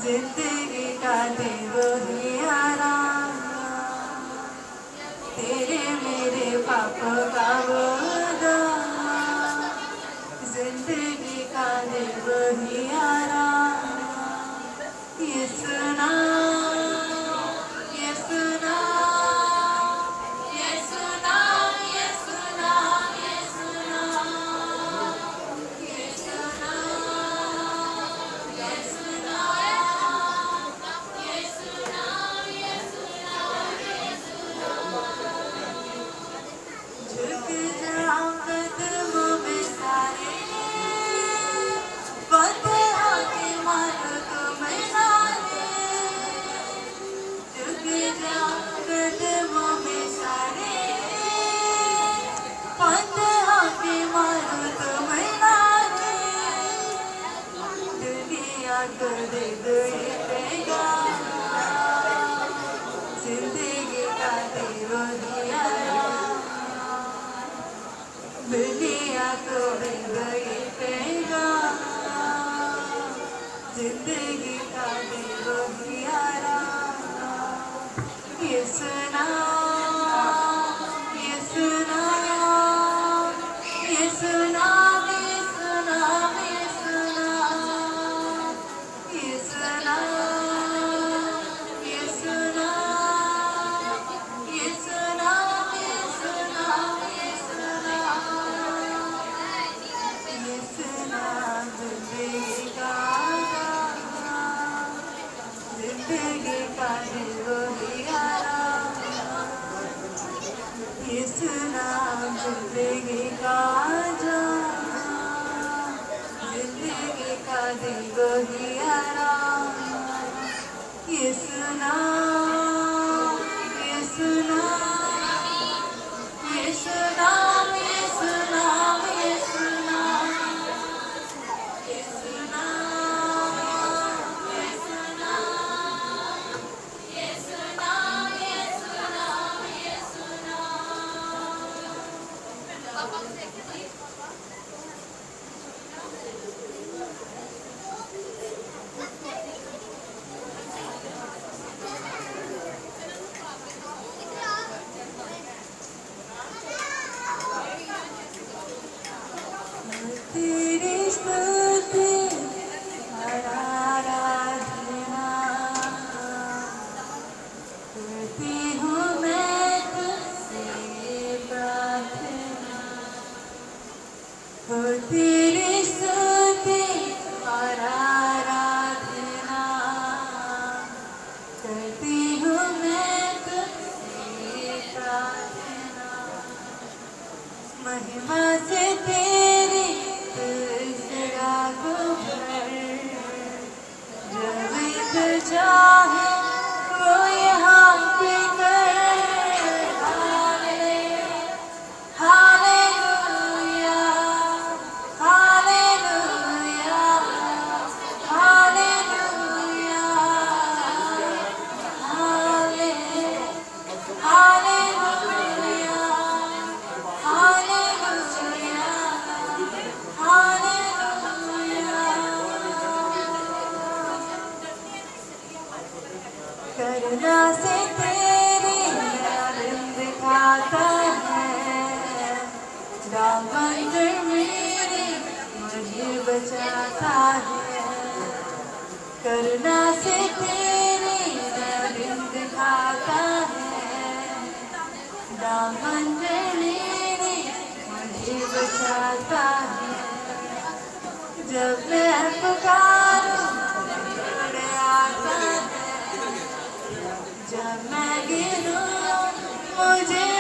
जिंदगी का देवहियारा तेरे मेरे पापों का वादा, जिंदगी का देवहियारा ये सुना ये सुना ये सुना ये सुना ये सुना ये सुना ये सुना ये सुना ये सुना ये सुना झुक जाओ कदमों में सारे बंद आके मारो तुम्हें सारे झुक जाओ कदमों में सारे बंद आके मारो तुम्हें सारे दुनिया को दे दो ये पैगाम जिंदगी का देवहियारा दुनिया को दे दो ये पैगाम जिंदगी का देवहियारा ये सुना ये सुना ये सुना ये सुना ये सुना ये सुना ये सुना ये सुना ये सुना ये सुना ये सुना जिंदगी का देवहियारा ये सुना जिंदगी का जिंदगी का देवहियारा ये सुना ये सुना ये सुना ये सुना ये सुना ये सुना ये सुना ये सुना ये सुना ये सुना तेरी स्तुति आराधना करती हूँ मैं तुझसे प्रार्थना हो तेरी स्तुति और आराधना करती हूँ मैं तुझसे प्रार्थना महिमा से तेरी तुझरा को भर जब तू चाहे वो यहाँ पे कर हालेलुया हालेलुया हालेलुया हालेलुया करुणा से तेरी आनंद खाता है दामन मेरे मुझे बचाता है करुणा से तेरी आनंद खाता है दामन मेरे मुझे बचाता है जब मैं पुकारूं दौड़ आता है जब मैं गिरूं मुझे